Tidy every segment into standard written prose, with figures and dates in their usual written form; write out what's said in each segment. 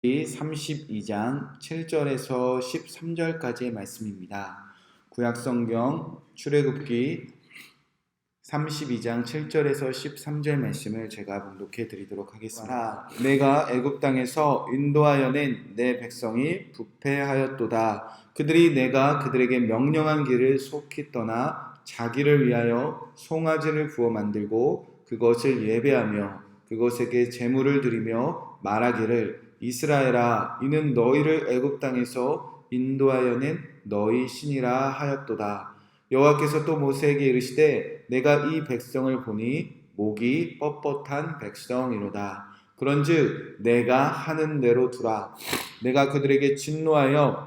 32장 7절에서 13절까지의 말씀입니다. 구약성경 출애굽기 32장 7절에서 13절 말씀을 제가 봉독해 드리도록 하겠습니다. 내가 애굽 땅에서 인도하여 낸 내 백성이 부패하였도다. 그들이 내가 그들에게 명령한 길을 속히 떠나 자기를 위하여 송아지를 구워 만들고 그것을 예배하며 그것에게 제물을 드리며 말하기를 이스라엘아, 이는 너희를 애굽 땅에서 인도하여 낸 너희 신이라 하였도다. 여호와께서 또 모세에게 이르시되 내가 이 백성을 보니 목이 뻣뻣한 백성이로다. 그런즉 내가 하는 대로 두라. 내가 그들에게 진노하여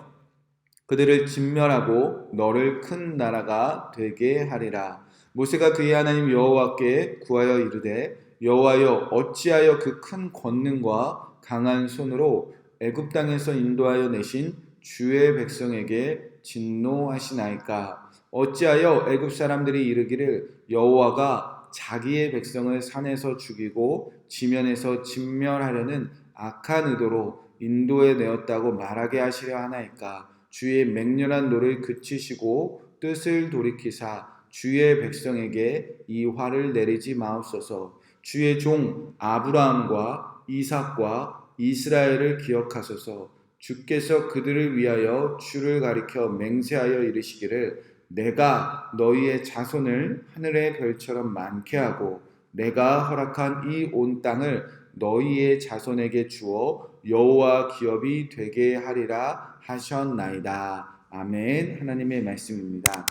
그들을 진멸하고 너를 큰 나라가 되게 하리라. 모세가 그의 하나님 여호와께 구하여 이르되 여호와여, 어찌하여 그 큰 권능과 강한 손으로 애굽 땅에서 인도하여 내신 주의 백성에게 진노하시나이까? 어찌하여 애굽 사람들이 이르기를 여호와가 자기의 백성을 산에서 죽이고 지면에서 진멸하려는 악한 의도로 인도해 내었다고 말하게 하시려 하나이까? 주의 맹렬한 노를 그치시고 뜻을 돌이키사 주의 백성에게 이 화를 내리지 마옵소서. 주의 종 아브라함과 이삭과 이스라엘을 기억하소서. 주께서 그들을 위하여 주를 가리켜 맹세하여 이르시기를 내가 너희의 자손을 하늘의 별처럼 많게 하고 내가 허락한 이 온 땅을 너희의 자손에게 주어 여호와 기업이 되게 하리라 하셨나이다. 아멘. 하나님의 말씀입니다.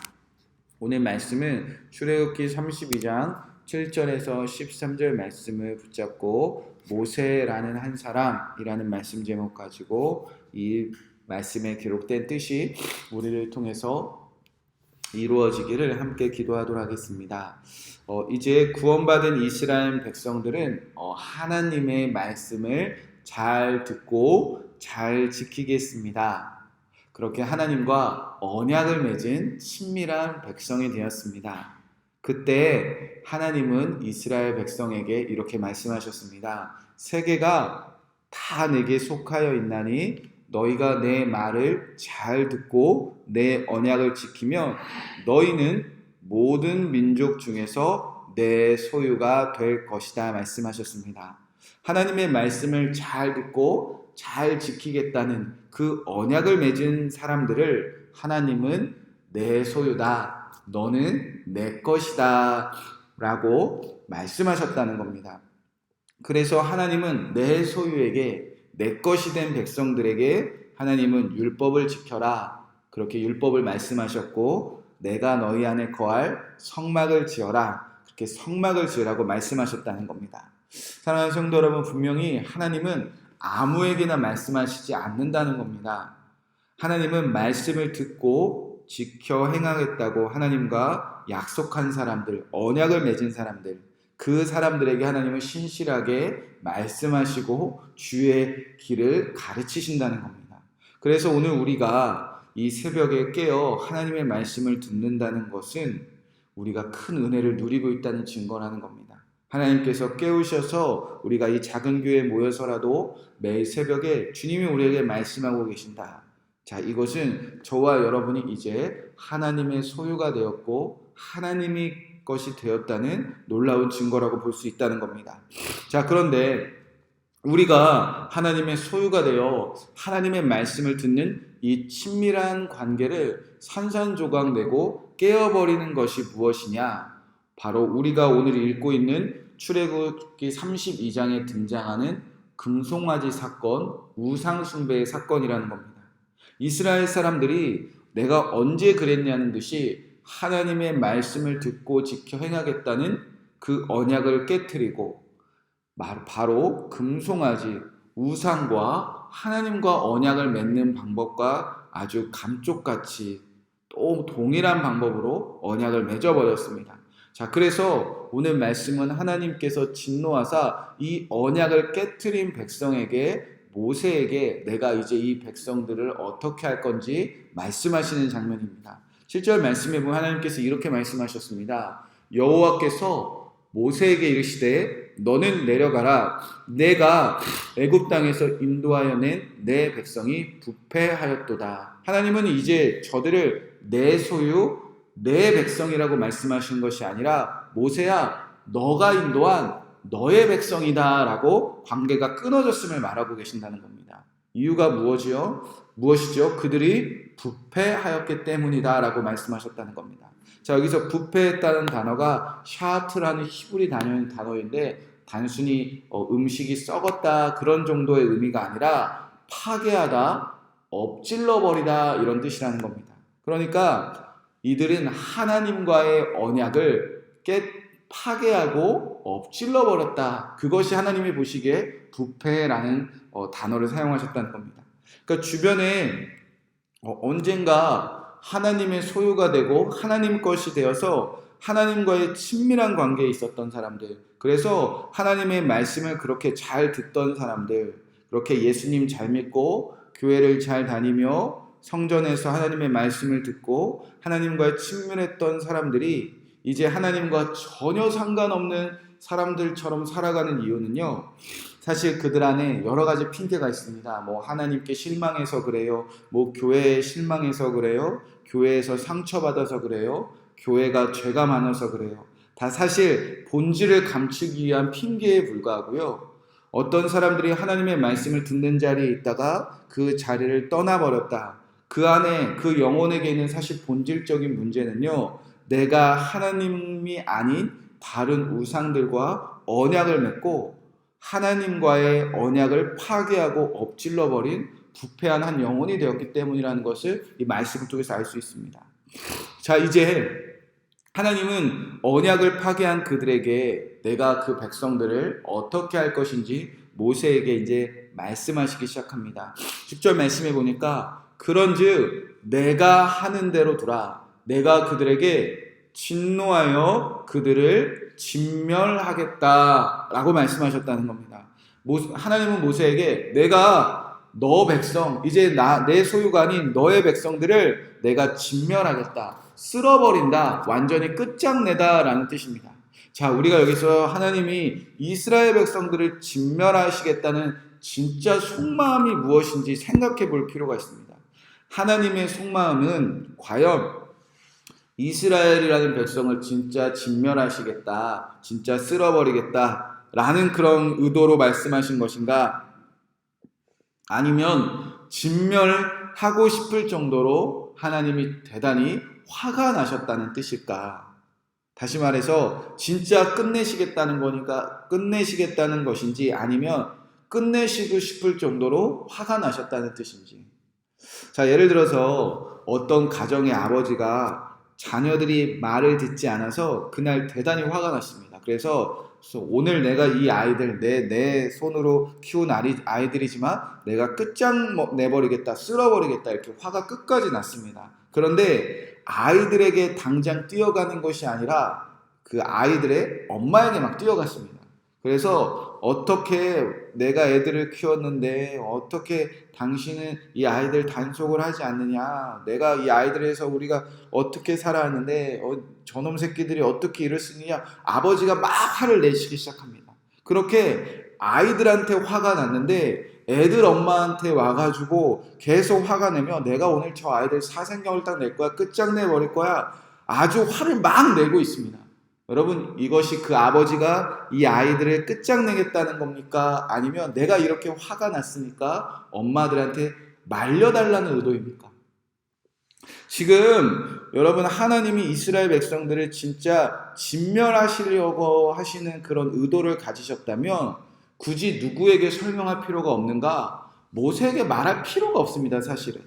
오늘 말씀은 출애굽기 32장 7절에서 13절 말씀을 붙잡고 모세라는 한 사람이라는 말씀 제목 가지고 이 말씀에 기록된 뜻이 우리를 통해서 이루어지기를 함께 기도하도록 하겠습니다. 이제 구원받은 이스라엘 백성들은 하나님의 말씀을 잘 듣고 잘 지키겠습니다. 그렇게 하나님과 언약을 맺은 친밀한 백성이 되었습니다. 그때 하나님은 이스라엘 백성에게 이렇게 말씀하셨습니다. 세계가 다 내게 속하여 있나니 너희가 내 말을 잘 듣고 내 언약을 지키면 너희는 모든 민족 중에서 내 소유가 될 것이다 말씀하셨습니다. 하나님의 말씀을 잘 듣고 잘 지키겠다는 그 언약을 맺은 사람들을 하나님은 내 소유다, 너는 내 것이다 라고 말씀하셨다는 겁니다. 그래서 하나님은 내 소유에게 내 것이 된 백성들에게 하나님은 율법을 지켜라 그렇게 율법을 말씀하셨고 내가 너희 안에 거할 성막을 지어라 그렇게 성막을 지으라고 말씀하셨다는 겁니다. 사랑하는 성도 여러분, 분명히 하나님은 아무에게나 말씀하시지 않는다는 겁니다. 하나님은 말씀을 듣고 지켜 행하겠다고 하나님과 약속한 사람들, 언약을 맺은 사람들, 그 사람들에게 하나님은 신실하게 말씀하시고 주의 길을 가르치신다는 겁니다. 그래서 오늘 우리가 이 새벽에 깨어 하나님의 말씀을 듣는다는 것은 우리가 큰 은혜를 누리고 있다는 증거라는 겁니다. 하나님께서 깨우셔서 우리가 이 작은 교회에 모여서라도 매일 새벽에 주님이 우리에게 말씀하고 계신다. 자, 이것은 저와 여러분이 이제 하나님의 소유가 되었고 하나님이 것이 되었다는 놀라운 증거라고 볼 수 있다는 겁니다. 자, 그런데 우리가 하나님의 소유가 되어 하나님의 말씀을 듣는 이 친밀한 관계를 산산조각 내고 깨어버리는 것이 무엇이냐? 바로 우리가 오늘 읽고 있는 출애굽기 32장에 등장하는 금송아지 사건, 우상숭배의 사건이라는 겁니다. 이스라엘 사람들이 내가 언제 그랬냐는 듯이 하나님의 말씀을 듣고 지켜 행하겠다는 그 언약을 깨트리고 바로 금송아지, 우상과 하나님과 언약을 맺는 방법과 아주 감쪽같이 또 동일한 방법으로 언약을 맺어버렸습니다. 자, 그래서 오늘 말씀은 하나님께서 진노하사 이 언약을 깨트린 백성에게 모세에게 내가 이제 이 백성들을 어떻게 할 건지 말씀하시는 장면입니다. 7절 말씀에 보면 하나님께서 이렇게 말씀하셨습니다. 여호와께서 모세에게 이르시되 너는 내려가라. 내가 애굽 땅에서 인도하여 낸 내 백성이 부패하였도다. 하나님은 이제 저들을 내 소유, 내 백성이라고 말씀하신 것이 아니라 모세야, 너가 인도한 너의 백성이다 라고 관계가 끊어졌음을 말하고 계신다는 겁니다. 이유가 무엇이죠? 그들이 부패하였기 때문이다 라고 말씀하셨다는 겁니다. 자, 여기서 부패했다는 단어가 샤트라는 히브리 단어인데 단순히 음식이 썩었다 그런 정도의 의미가 아니라 파괴하다, 엎질러버리다 이런 뜻이라는 겁니다. 그러니까 이들은 하나님과의 언약을 파괴하고 엎질러버렸다. 그것이 하나님이 보시기에 부패라는 단어를 사용하셨다는 겁니다. 그러니까 주변에 언젠가 하나님의 소유가 되고 하나님 것이 되어서 하나님과의 친밀한 관계에 있었던 사람들, 그래서 하나님의 말씀을 그렇게 잘 듣던 사람들, 그렇게 예수님 잘 믿고 교회를 잘 다니며 성전에서 하나님의 말씀을 듣고 하나님과의 친밀했던 사람들이 이제 하나님과 전혀 상관없는 사람들처럼 살아가는 이유는요, 사실 그들 안에 여러 가지 핑계가 있습니다. 하나님께 실망해서 그래요. 교회에 실망해서 그래요. 교회에서 상처받아서 그래요. 교회가 죄가 많아서 그래요. 다 사실 본질을 감추기 위한 핑계에 불과하고요. 어떤 사람들이 하나님의 말씀을 듣는 자리에 있다가 그 자리를 떠나버렸다. 그 안에 그 영혼에게 있는 사실 본질적인 문제는요, 내가 하나님이 아닌 다른 우상들과 언약을 맺고 하나님과의 언약을 파괴하고 엎질러버린 부패한 한 영혼이 되었기 때문이라는 것을 이 말씀을 통해서 알 수 있습니다. 자, 이제 하나님은 언약을 파괴한 그들에게 내가 그 백성들을 어떻게 할 것인지 모세에게 이제 말씀하시기 시작합니다. 10절 말씀해 보니까 그런즉 내가 하는 대로 두라. 내가 그들에게 진노하여 그들을 진멸하겠다라고 말씀하셨다는 겁니다. 하나님은 모세에게 내가 너 백성, 이제 내 소유가 아닌 너의 백성들을 내가 진멸하겠다, 쓸어버린다, 완전히 끝장내다 라는 뜻입니다. 자, 우리가 여기서 하나님이 이스라엘 백성들을 진멸하시겠다는 진짜 속마음이 무엇인지 생각해 볼 필요가 있습니다. 하나님의 속마음은 과연 이스라엘이라는 백성을 진짜 진멸하시겠다, 진짜 쓸어버리겠다 라는 그런 의도로 말씀하신 것인가? 아니면 진멸하고 싶을 정도로 하나님이 대단히 화가 나셨다는 뜻일까? 다시 말해서 진짜 끝내시겠다는 거니까 끝내시겠다는 것인지, 아니면 끝내시고 싶을 정도로 화가 나셨다는 뜻인지. 자, 예를 들어서 어떤 가정의 아버지가 자녀들이 말을 듣지 않아서 그날 대단히 화가 났습니다. 그래서 오늘 내가 이 아이들 내 손으로 키운 아이들이지만 내가 끝장내버리겠다, 쓸어버리겠다, 이렇게 화가 끝까지 났습니다. 그런데 아이들에게 당장 뛰어가는 것이 아니라 그 아이들의 엄마에게 막 뛰어갔습니다. 그래서 어떻게 내가 애들을 키웠는데 어떻게 당신은 이 아이들 단속을 하지 않느냐, 내가 이 아이들에서 우리가 어떻게 살아왔는데 저놈 새끼들이 어떻게 이럴 수 있느냐, 아버지가 막 화를 내시기 시작합니다. 그렇게 아이들한테 화가 났는데 애들 엄마한테 와가지고 계속 화가 내며 내가 오늘 저 아이들 사생경을 딱 낼 거야, 끝장내버릴 거야, 아주 화를 막 내고 있습니다. 여러분, 이것이 그 아버지가 이 아이들을 끝장내겠다는 겁니까? 아니면 내가 이렇게 화가 났으니까 엄마들한테 말려달라는 의도입니까? 지금 여러분, 하나님이 이스라엘 백성들을 진짜 진멸하시려고 하시는 그런 의도를 가지셨다면 굳이 누구에게 설명할 필요가 없는가? 모세에게 말할 필요가 없습니다. 사실은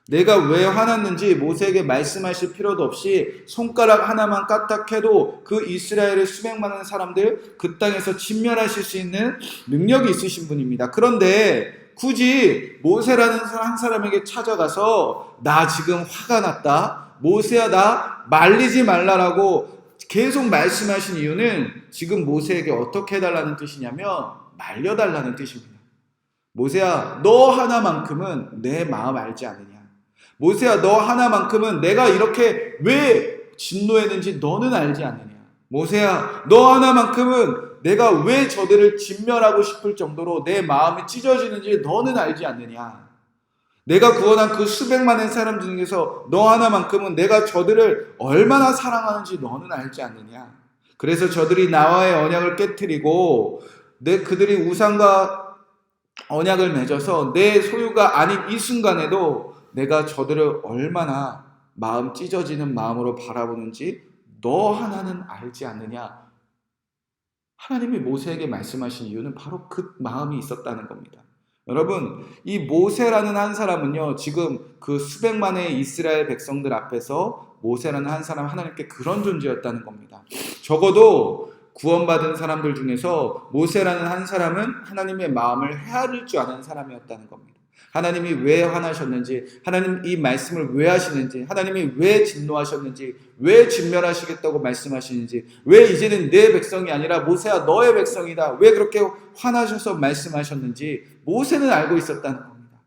내가 왜 화났는지 모세에게 말씀하실 필요도 없이 손가락 하나만 까딱해도 그 이스라엘의 수백 많은 사람들 그 땅에서 진멸하실 수 있는 능력이 있으신 분입니다. 그런데 굳이 모세라는 한 사람에게 찾아가서 나 지금 화가 났다, 모세야 나 말리지 말라라고 계속 말씀하신 이유는 지금 모세에게 어떻게 해달라는 뜻이냐면 말려달라는 뜻입니다. 모세야, 너 하나만큼은 내 마음 알지 않느냐, 모세야, 너 하나만큼은 내가 이렇게 왜 진노했는지 너는 알지 않느냐, 모세야, 너 하나만큼은 내가 왜 저들을 진멸하고 싶을 정도로 내 마음이 찢어지는지 너는 알지 않느냐. 내가 구원한 그 수백만의 사람 중에서 너 하나만큼은 내가 저들을 얼마나 사랑하는지 너는 알지 않느냐. 그래서 저들이 나와의 언약을 깨트리고 그들이 우상과 언약을 맺어서 내 소유가 아닌 이 순간에도 내가 저들을 얼마나 마음 찢어지는 마음으로 바라보는지 너 하나는 알지 않느냐. 하나님이 모세에게 말씀하신 이유는 바로 그 마음이 있었다는 겁니다. 여러분, 이 모세라는 한 사람은요, 지금 그 수백만의 이스라엘 백성들 앞에서 모세라는 한 사람, 하나님께 그런 존재였다는 겁니다. 적어도 구원받은 사람들 중에서 모세라는 한 사람은 하나님의 마음을 헤아릴 줄 아는 사람이었다는 겁니다. 하나님이 왜 화나셨는지, 하나님 이 말씀을 왜 하시는지, 하나님이 왜 진노하셨는지, 왜 진멸하시겠다고 말씀하시는지, 왜 이제는 내 백성이 아니라 모세야 너의 백성이다, 왜 그렇게 화나셔서 말씀하셨는지 모세는 알고 있었다는 겁니다.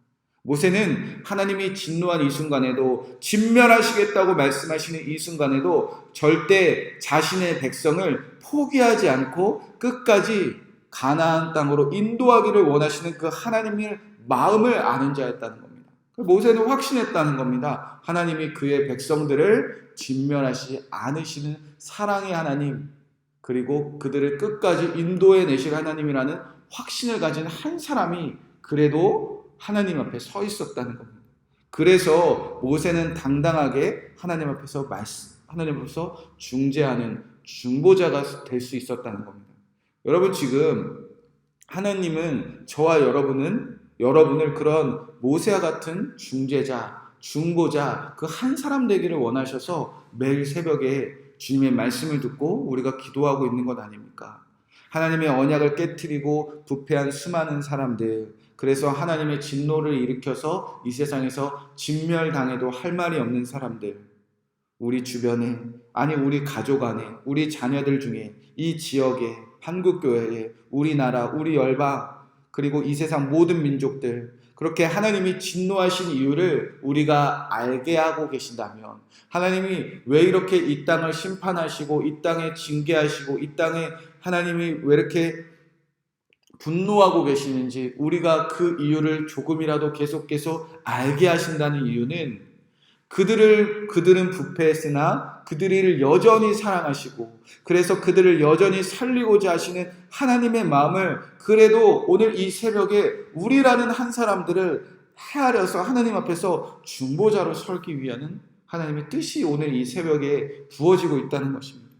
모세는 하나님이 진노한 이 순간에도, 진멸하시겠다고 말씀하시는 이 순간에도 절대 자신의 백성을 포기하지 않고 끝까지 가나안 땅으로 인도하기를 원하시는 그 하나님의 마음을 아는 자였다는 겁니다. 모세는 확신했다는 겁니다. 하나님이 그의 백성들을 진멸하시지 않으시는 사랑의 하나님, 그리고 그들을 끝까지 인도해 내실 하나님이라는 확신을 가진 한 사람이 그래도 하나님 앞에 서 있었다는 겁니다. 그래서 모세는 당당하게 하나님 앞에서 중재하는 중보자가 될 수 있었다는 겁니다. 여러분, 지금 하나님은 저와 여러분을 그런 모세와 같은 중재자, 중보자, 그 한 사람 되기를 원하셔서 매일 새벽에 주님의 말씀을 듣고 우리가 기도하고 있는 것 아닙니까? 하나님의 언약을 깨트리고 부패한 수많은 사람들, 그래서 하나님의 진노를 일으켜서 이 세상에서 진멸당해도 할 말이 없는 사람들, 우리 주변에, 아니 우리 가족 안에, 우리 자녀들 중에, 이 지역에, 한국교회에, 우리나라, 우리 열방, 그리고 이 세상 모든 민족들, 그렇게 하나님이 진노하신 이유를 우리가 알게 하고 계신다면, 하나님이 왜 이렇게 이 땅을 심판하시고 이 땅에 징계하시고 이 땅에 하나님이 왜 이렇게 분노하고 계시는지 우리가 그 이유를 조금이라도 계속 알게 하신다는 이유는, 그들은 부패했으나 그들을 여전히 사랑하시고, 그래서 그들을 여전히 살리고자 하시는 하나님의 마음을 그래도 오늘 이 새벽에 우리라는 한 사람들을 헤아려서 하나님 앞에서 중보자로 설기 위한 하나님의 뜻이 오늘 이 새벽에 부어지고 있다는 것입니다.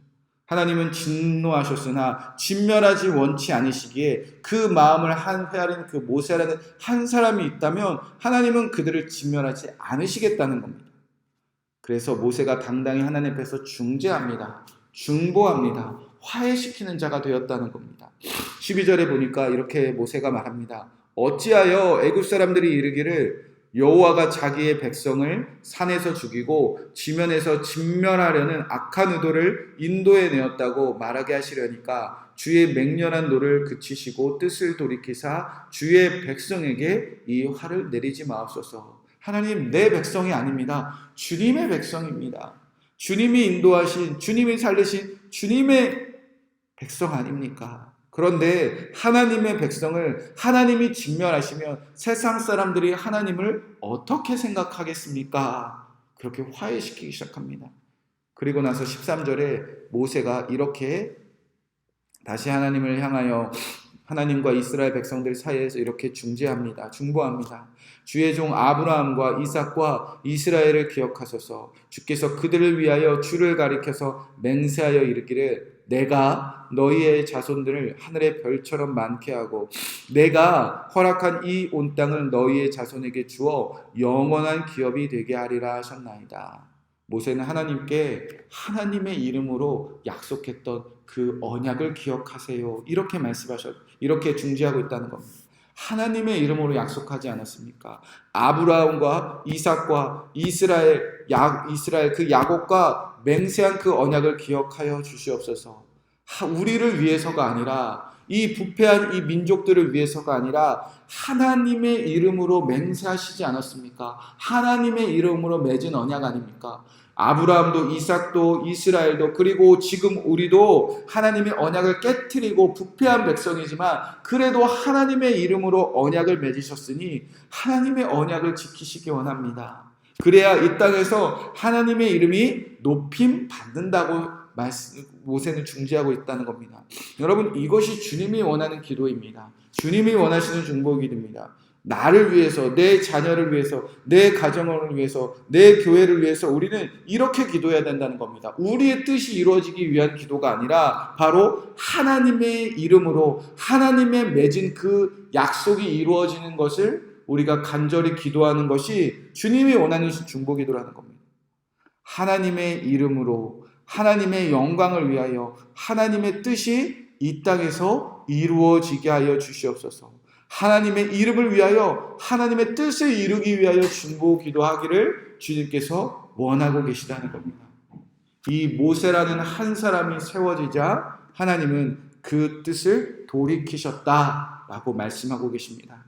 하나님은 진노하셨으나 진멸하지 원치 않으시기에 그 마음을 헤아리는 그 모세라는 한 사람이 있다면 하나님은 그들을 진멸하지 않으시겠다는 겁니다. 그래서 모세가 당당히 하나님 앞에서 중재합니다. 중보합니다. 화해시키는 자가 되었다는 겁니다. 12절에 보니까 이렇게 모세가 말합니다. 어찌하여 애굽 사람들이 이르기를 여호와가 자기의 백성을 산에서 죽이고 지면에서 진멸하려는 악한 의도를 인도해 내었다고 말하게 하시려니까 주의 맹렬한 노를 그치시고 뜻을 돌이키사 주의 백성에게 이 화를 내리지 마옵소서. 하나님, 내 백성이 아닙니다. 주님의 백성입니다. 주님이 인도하신, 주님이 살리신 주님의 백성 아닙니까? 그런데 하나님의 백성을 하나님이 진멸하시면 세상 사람들이 하나님을 어떻게 생각하겠습니까? 그렇게 화해시키기 시작합니다. 그리고 나서 13절에 모세가 이렇게 다시 하나님을 향하여 하나님과 이스라엘 백성들 사이에서 이렇게 중재합니다. 중보합니다. 주의 종 아브라함과 이삭과 이스라엘을 기억하소서. 주께서 그들을 위하여 주를 가리켜서 맹세하여 이르기를 내가 너희의 자손들을 하늘의 별처럼 많게 하고 내가 허락한 이 온 땅을 너희의 자손에게 주어 영원한 기업이 되게 하리라 하셨나이다. 모세는 하나님께 하나님의 이름으로 약속했던 그 언약을 기억하세요. 이렇게 중지하고 있다는 겁니다. 하나님의 이름으로 약속하지 않았습니까? 아브라함과 이삭과 이스라엘 그 야곱과 맹세한 그 언약을 기억하여 주시옵소서. 우리를 위해서가 아니라, 이 부패한 이 민족들을 위해서가 아니라 하나님의 이름으로 맹세하시지 않았습니까? 하나님의 이름으로 맺은 언약 아닙니까? 아브라함도 이삭도 이스라엘도 그리고 지금 우리도 하나님의 언약을 깨트리고 부패한 백성이지만 그래도 하나님의 이름으로 언약을 맺으셨으니 하나님의 언약을 지키시기 원합니다. 그래야 이 땅에서 하나님의 이름이 높임 받는다고 모세는 중지하고 있다는 겁니다. 여러분, 이것이 주님이 원하는 기도입니다. 주님이 원하시는 중보기도입니다. 나를 위해서, 내 자녀를 위해서, 내 가정을 위해서, 내 교회를 위해서 우리는 이렇게 기도해야 된다는 겁니다. 우리의 뜻이 이루어지기 위한 기도가 아니라 바로 하나님의 이름으로 하나님의 맺은 그 약속이 이루어지는 것을 우리가 간절히 기도하는 것이 주님이 원하는 중보기도라는 겁니다. 하나님의 이름으로 하나님의 영광을 위하여 하나님의 뜻이 이 땅에서 이루어지게 하여 주시옵소서. 하나님의 이름을 위하여 하나님의 뜻을 이루기 위하여 중보기도하기를 주님께서 원하고 계시다는 겁니다. 이 모세라는 한 사람이 세워지자 하나님은 그 뜻을 돌이키셨다라고 말씀하고 계십니다.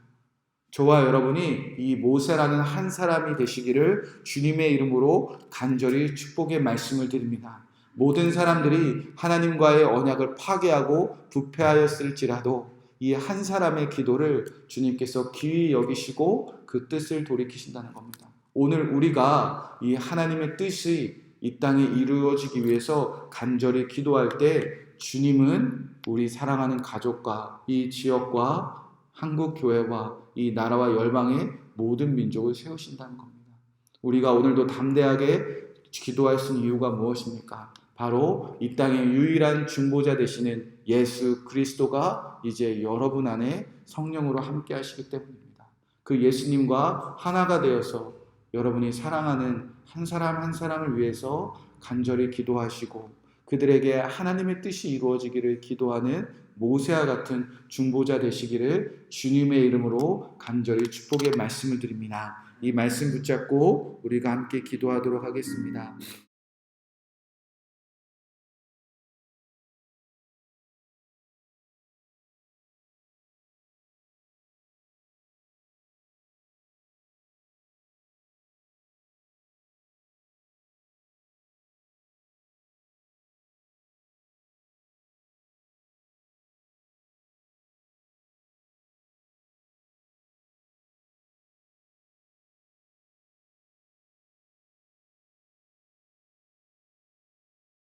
저와 여러분이 이 모세라는 한 사람이 되시기를 주님의 이름으로 간절히 축복의 말씀을 드립니다. 모든 사람들이 하나님과의 언약을 파괴하고 부패하였을지라도 이 한 사람의 기도를 주님께서 귀히 여기시고 그 뜻을 돌이키신다는 겁니다. 오늘 우리가 이 하나님의 뜻이 이 땅에 이루어지기 위해서 간절히 기도할 때 주님은 우리 사랑하는 가족과 이 지역과 한국 교회와 이 나라와 열방의 모든 민족을 세우신다는 겁니다. 우리가 오늘도 담대하게 기도할 수 있는 이유가 무엇입니까? 바로 이 땅의 유일한 중보자 되시는 예수 그리스도가 이제 여러분 안에 성령으로 함께 하시기 때문입니다. 그 예수님과 하나가 되어서 여러분이 사랑하는 한 사람 한 사람을 위해서 간절히 기도하시고 그들에게 하나님의 뜻이 이루어지기를 기도하는 모세와 같은 중보자 되시기를 주님의 이름으로 간절히 축복의 말씀을 드립니다. 이 말씀 붙잡고 우리가 함께 기도하도록 하겠습니다.